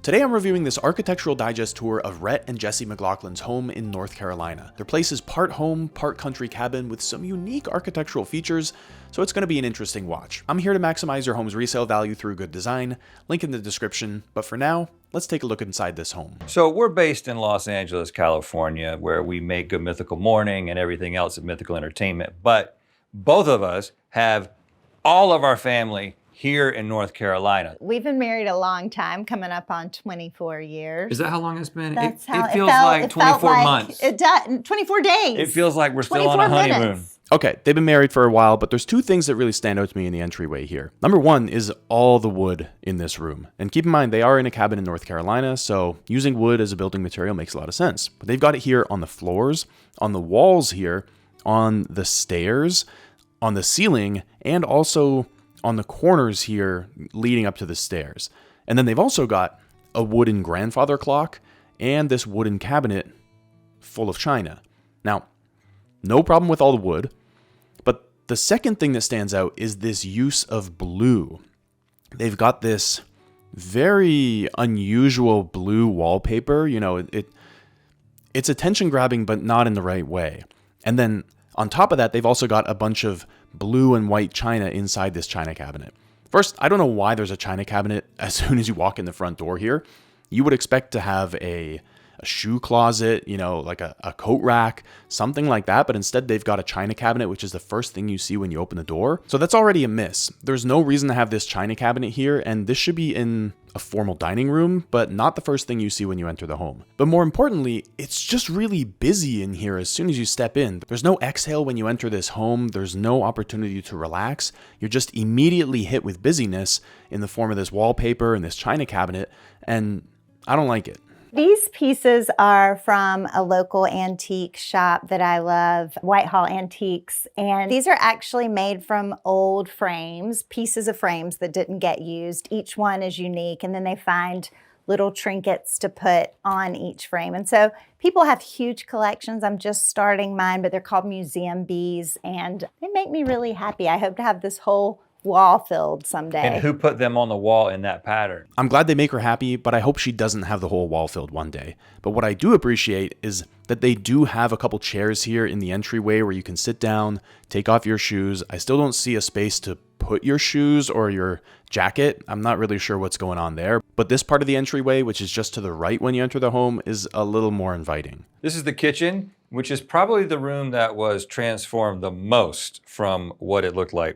Today I'm reviewing this architectural digest tour of Rhett and Jessie McLaughlin's home in North Carolina. Their place is part home, part country cabin with some unique architectural features, so it's going to be an interesting watch. I'm here to maximize your home's resale value through good design, link in the description, but for now, let's take a look inside this home. So we're based in Los Angeles, California, where we make Good Mythical Morning and everything else at Mythical Entertainment, but both of us have all of our family here in North Carolina. We've been married a long time, coming up on 24 years. Is that how long it's been? That's it how feels like 24 months. It does, 24 days. It feels like we're still on a honeymoon. Minutes. Okay, they've been married for a while, but there's two things that really stand out to me in the entryway here. Number one is all the wood in this room. And keep in mind, they are in a cabin in North Carolina, so using wood as a building material makes a lot of sense. But they've got it here on the floors, on the walls here, on the stairs, on the ceiling, and also on the corners here leading up to the stairs. And then they've also got a wooden grandfather clock and this wooden cabinet full of china. Now, no problem with all the wood, but the second thing that stands out is this use of blue. They've got this very unusual blue wallpaper. You know, it's attention grabbing, but not in the right way. And then on top of that, they've also got a bunch of blue and white china inside this china cabinet. First, I don't know why there's a china cabinet as soon as you walk in the front door here. You would expect to have a shoe closet, you know, like a coat rack, something like that. But instead, they've got a china cabinet, which is the first thing you see when you open the door. So that's already a miss. There's no reason to have this china cabinet here, and this should be in a formal dining room, but not the first thing you see when you enter the home. But more importantly, it's just really busy in here as soon as you step in. There's no exhale when you enter this home. There's no opportunity to relax. You're just immediately hit with busyness in the form of this wallpaper and this china cabinet, and I don't like it. These pieces are from a local antique shop that I love, Whitehall Antiques, and these are actually made from old frames, pieces of frames that didn't get used. Each one is unique, and then they find little trinkets to put on each frame. And so people have huge collections. I'm just starting mine, but they're called museum bees, and they make me really happy. I hope to have this whole wall filled someday. And who put them on the wall in that pattern? I'm glad they make her happy, but I hope she doesn't have the whole wall filled one day. But what I do appreciate is that they do have a couple chairs here in the entryway where you can sit down, take off your shoes. I still don't see a space to put your shoes or your jacket. I'm not really sure what's going on there. But this part of the entryway, which is just to the right when you enter the home, is a little more inviting. This is the kitchen, which is probably the room that was transformed the most from what it looked like.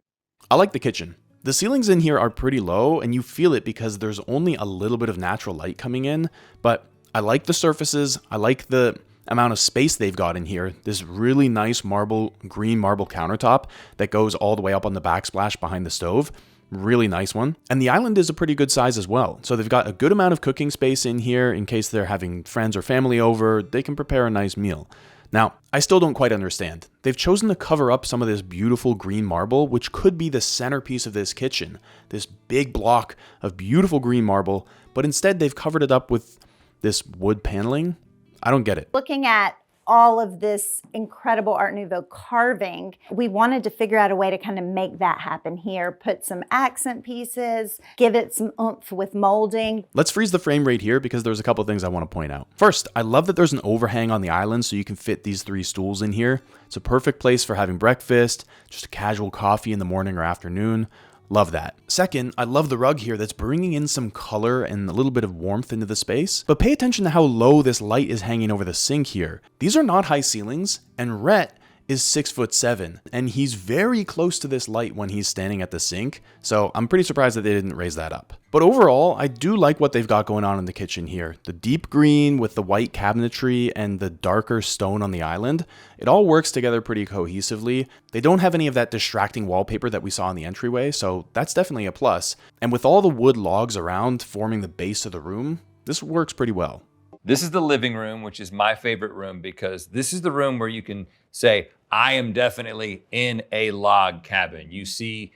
I like the kitchen. The ceilings in here are pretty low, and you feel it because there's only a little bit of natural light coming in, but I like the surfaces. I like the amount of space they've got in here. This really nice green marble countertop that goes all the way up on the backsplash behind the stove. Really nice one. And the island is a pretty good size as well. So they've got a good amount of cooking space in here in case they're having friends or family over. They can prepare a nice meal. Now, I still don't quite understand. They've chosen to cover up some of this beautiful green marble, which could be the centerpiece of this kitchen, this big block of beautiful green marble, but instead they've covered it up with this wood paneling. I don't get it. Looking at all of this incredible Art Nouveau carving, we wanted to figure out a way to kind of make that happen here, put some accent pieces, give it some oomph with molding. Let's freeze the frame right here because there's a couple of things I want to point out. First, I love that there's an overhang on the island so you can fit these 3 stools in here. It's a perfect place for having breakfast, just a casual coffee in the morning or afternoon. Love that. Second, I love the rug here that's bringing in some color and a little bit of warmth into the space. But pay attention to how low this light is hanging over the sink here. These are not high ceilings, and Rhett is 6'7", and he's very close to this light when he's standing at the sink, so I'm pretty surprised that they didn't raise that up. But overall, I do like what they've got going on in the kitchen here. The deep green with the white cabinetry and the darker stone on the island, it all works together pretty cohesively. They don't have any of that distracting wallpaper that we saw in the entryway, so that's definitely a plus. And with all the wood logs around forming the base of the room, this works pretty well. This is the living room, which is my favorite room because this is the room where you can say, I am definitely in a log cabin. You see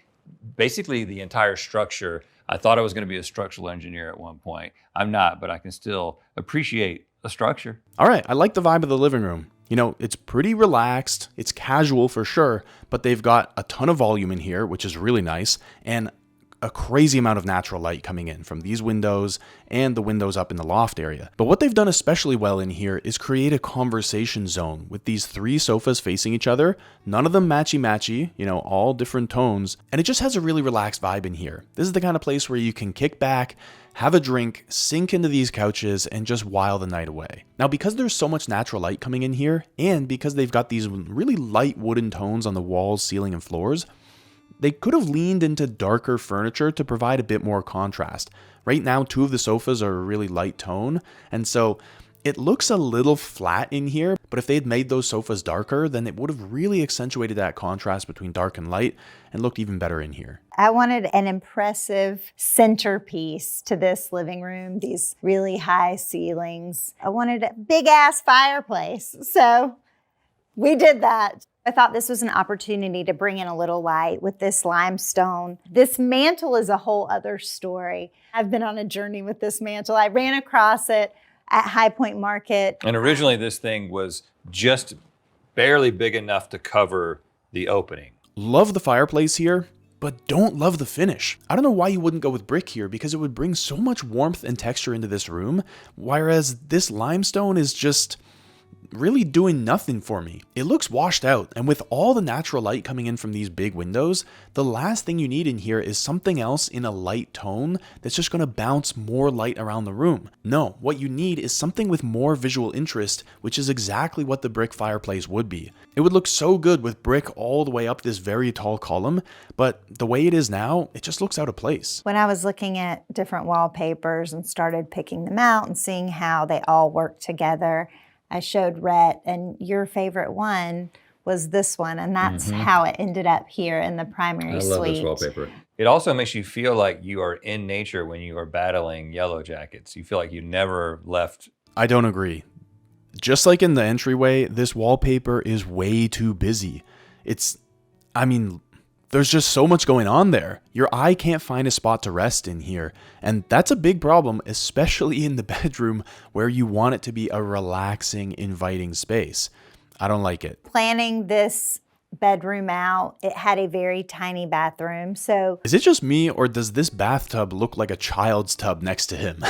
basically the entire structure. I thought I was going to be a structural engineer at one point. I'm not, but I can still appreciate a structure. All right, I like the vibe of the living room. You know, it's pretty relaxed. It's casual for sure, but they've got a ton of volume in here, which is really nice, and a crazy amount of natural light coming in from these windows and the windows up in the loft area. But what they've done especially well in here is create a conversation zone with these 3 sofas facing each other, none of them matchy-matchy, all different tones, and it just has a really relaxed vibe in here. This is the kind of place where you can kick back, have a drink, sink into these couches, and just while the night away. Now, because there's so much natural light coming in here, and because they've got these really light wooden tones on the walls, ceiling, and floors, they could have leaned into darker furniture to provide a bit more contrast. Right now, 2 of the sofas are a really light tone, and so it looks a little flat in here, but if they had made those sofas darker, then it would have really accentuated that contrast between dark and light and looked even better in here. I wanted an impressive centerpiece to this living room, these really high ceilings. I wanted a big ass fireplace, so we did that. I thought this was an opportunity to bring in a little light with this limestone. This mantle is a whole other story. I've been on a journey with this mantle. I ran across it at High Point Market. And originally this thing was just barely big enough to cover the opening. Love the fireplace here, but don't love the finish. I don't know why you wouldn't go with brick here, because it would bring so much warmth and texture into this room, whereas this limestone is just really doing nothing for me. It looks washed out, and with all the natural light coming in from these big windows, the last thing you need in here is something else in a light tone that's just going to bounce more light around the room. No, what you need is something with more visual interest, which is exactly what the brick fireplace would be. It would look so good with brick all the way up this very tall column, but the way it is now, it just looks out of place. When I was looking at different wallpapers and started picking them out and seeing how they all work together, I showed Rhett, and your favorite one was this one, and that's how it ended up here in the primary suite. I love this wallpaper. It also makes you feel like you are in nature when you are battling yellow jackets. You feel like you never left. I don't agree. Just like in the entryway, this wallpaper is way too busy. There's just so much going on there. Your eye can't find a spot to rest in here. And that's a big problem, especially in the bedroom where you want it to be a relaxing, inviting space. I don't like it. Planning this bedroom out, it had a very tiny bathroom. So is it just me, or does this bathtub look like a child's tub next to him?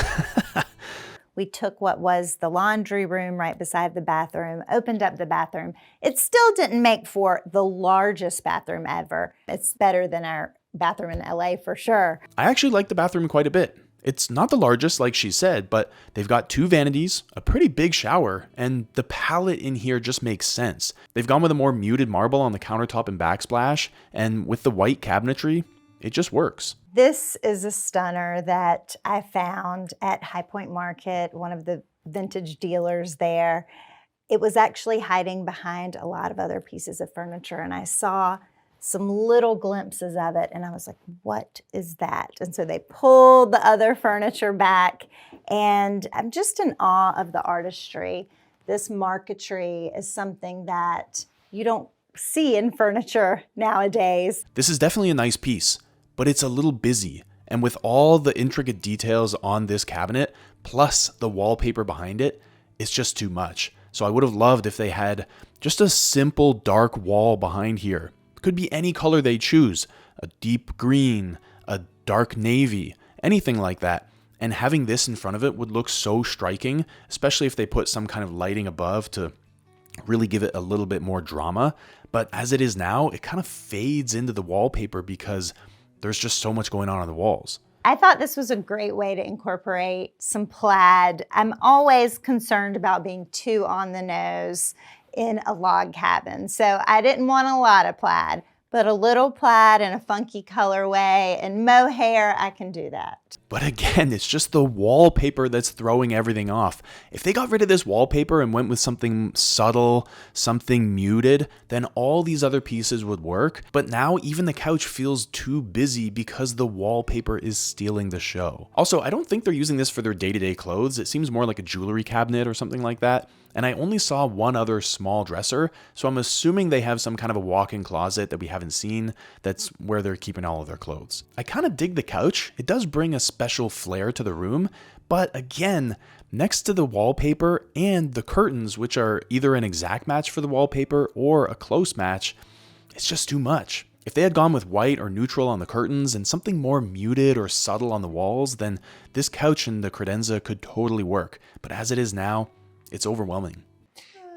we took what was the laundry room right beside the bathroom, opened up the bathroom. It still didn't make for the largest bathroom ever. It's better than our bathroom in LA for sure. I actually like the bathroom quite a bit. It's not the largest, like she said, but they've got 2 vanities, a pretty big shower, and the palette in here just makes sense. They've gone with a more muted marble on the countertop and backsplash, and with the white cabinetry, it just works. This is a stunner that I found at High Point Market, one of the vintage dealers there. It was actually hiding behind a lot of other pieces of furniture, and I saw some little glimpses of it, and I was like, what is that? And so they pulled the other furniture back, and I'm just in awe of the artistry. This marquetry is something that you don't see in furniture nowadays. This is definitely a nice piece, but it's a little busy. And with all the intricate details on this cabinet, plus the wallpaper behind it, it's just too much. So I would have loved if they had just a simple dark wall behind here. It could be any color they choose, a deep green, a dark navy, anything like that. And having this in front of it would look so striking, especially if they put some kind of lighting above to really give it a little bit more drama. But as it is now, it kind of fades into the wallpaper because there's just so much going on the walls. I thought this was a great way to incorporate some plaid. I'm always concerned about being too on the nose in a log cabin. So I didn't want a lot of plaid, but a little plaid in a funky colorway and mohair, I can do that. But again, it's just the wallpaper that's throwing everything off. If they got rid of this wallpaper and went with something subtle, something muted, then all these other pieces would work. But now even the couch feels too busy because the wallpaper is stealing the show. Also, I don't think they're using this for their day-to-day clothes. It seems more like a jewelry cabinet or something like that. And I only saw one other small dresser, so I'm assuming they have some kind of a walk-in closet that we haven't seen that's where they're keeping all of their clothes. I kind of dig the couch. It does bring a special flair to the room, but again, next to the wallpaper and the curtains, which are either an exact match for the wallpaper or a close match, it's just too much. If they had gone with white or neutral on the curtains and something more muted or subtle on the walls, then this couch in the credenza could totally work. But as it is now, it's overwhelming.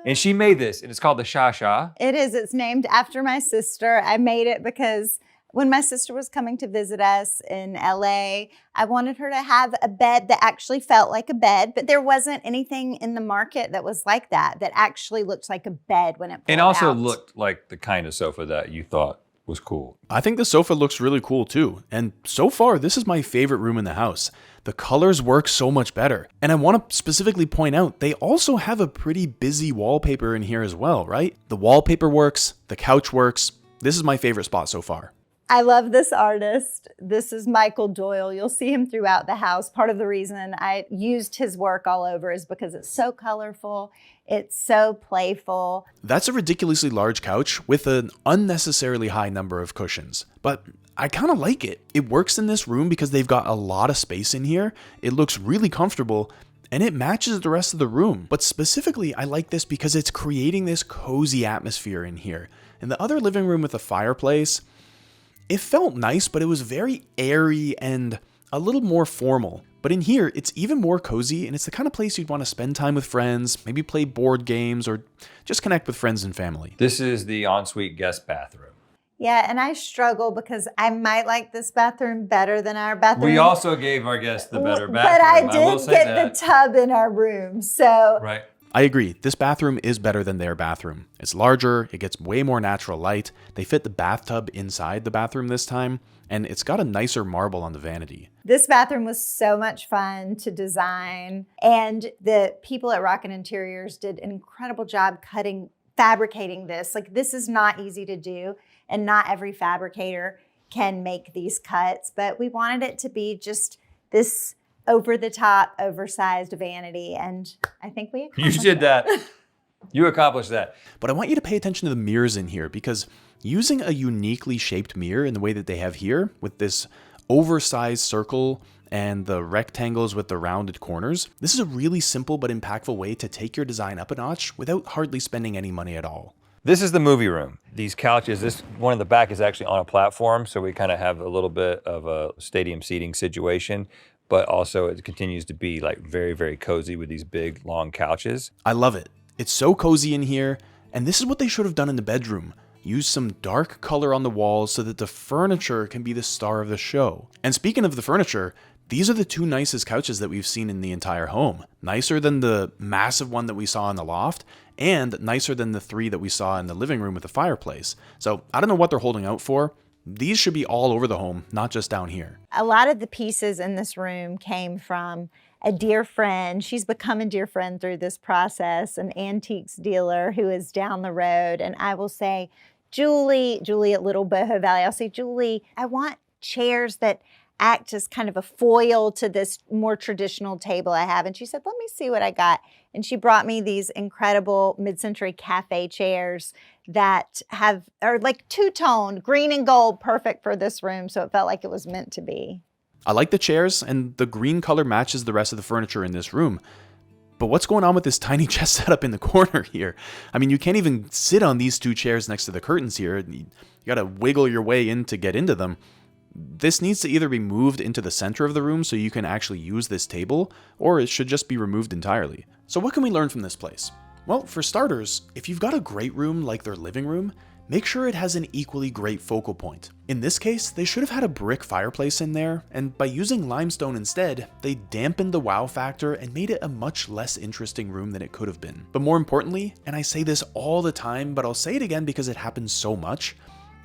And she made this, and it's called the Sha-Sha. It is. It's named after my sister. I made it because when my sister was coming to visit us in LA, I wanted her to have a bed that actually felt like a bed, but there wasn't anything in the market that was like that actually looked like a bed when it pulled And also out. looked like the kind of sofa that you thought was cool. I think the sofa looks really cool too. And so far, this is my favorite room in the house. The colors work so much better. And I want to specifically point out, they also have a pretty busy wallpaper in here as well, right? The wallpaper works, the couch works. This is my favorite spot so far. I love this artist. This is Michael Doyle. You'll see him throughout the house. Part of the reason I used his work all over is because it's so colorful. It's so playful. That's a ridiculously large couch with an unnecessarily high number of cushions, but I kind of like it. It works in this room because they've got a lot of space in here. It looks really comfortable and it matches the rest of the room. But specifically, I like this because it's creating this cozy atmosphere in here. In the other living room with the fireplace, it felt nice, but it was very airy and a little more formal. But in here, it's even more cozy, and it's the kind of place you'd want to spend time with friends, maybe play board games, or just connect with friends and family. This is the ensuite guest bathroom. Yeah, and I struggle because I might like this bathroom better than our bathroom. We also gave our guests the better bathroom. But I will did say get that. the tub in our room, so. Right. I agree, this bathroom is better than their bathroom. It's larger, it gets way more natural light, they fit the bathtub inside the bathroom this time, and it's got a nicer marble on the vanity. This bathroom was so much fun to design, and the people at Rockin' Interiors did an incredible job fabricating this. Like, this is not easy to do, and not every fabricator can make these cuts, but we wanted it to be just this over-the-top, oversized vanity, and I think we accomplished You did that. You accomplished that. But I want you to pay attention to the mirrors in here, because using a uniquely shaped mirror in the way that they have here, with this oversized circle and the rectangles with the rounded corners, this is a really simple but impactful way to take your design up a notch without hardly spending any money at all. This is the movie room. These couches, this one in the back is actually on a platform, so we kind of have a little bit of a stadium seating situation, but also it continues to be like very, very cozy with these big, long couches. I love it. It's so cozy in here, and this is what they should have done in the bedroom. Use some dark color on the walls so that the furniture can be the star of the show. And speaking of the furniture, these are the two nicest couches that we've seen in the entire home. Nicer than the massive one that we saw in the loft, and nicer than the three that we saw in the living room with the fireplace. So I don't know what they're holding out for. These should be all over the home, not just down here. A lot of the pieces in this room came from a dear friend. She's become a dear friend through this process, an antiques dealer who is down the road. And I will say, Julie at Little Boho Valley, I'll say, Julie, I want chairs that act as kind of a foil to this more traditional table I have. And she said, let me see what I got. And she brought me these incredible mid-century cafe chairs that are like two-tone, green and gold, perfect for this room. So it felt like it was meant to be. I like the chairs, and the green color matches the rest of the furniture in this room. But what's going on with this tiny chest setup in the corner here? I mean, you can't even sit on these two chairs next to the curtains here. You gotta wiggle your way in to get into them. This needs to either be moved into the center of the room so you can actually use this table, or it should just be removed entirely. So what can we learn from this place? Well, for starters, if you've got a great room like their living room, make sure it has an equally great focal point. In this case, they should have had a brick fireplace in there, and by using limestone instead, they dampened the wow factor and made it a much less interesting room than it could have been. But more importantly, and I say this all the time, but I'll say it again because it happens so much,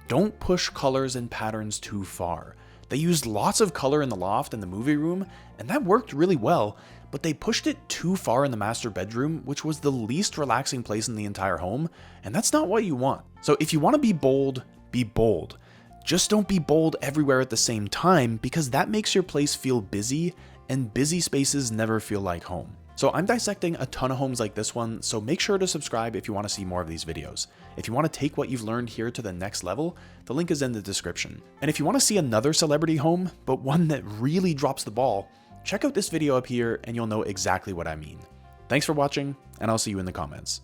don't push colors and patterns too far. They used lots of color in the loft and the movie room, and that worked really well, but they pushed it too far in the master bedroom, which was the least relaxing place in the entire home, and that's not what you want. So if you want to be bold, be bold. Just don't be bold everywhere at the same time, because that makes your place feel busy, and busy spaces never feel like home. So I'm dissecting a ton of homes like this one, so make sure to subscribe if you want to see more of these videos. If you want to take what you've learned here to the next level, the link is in the description. And if you want to see another celebrity home, but one that really drops the ball, check out this video up here and you'll know exactly what I mean. Thanks for watching, and I'll see you in the comments.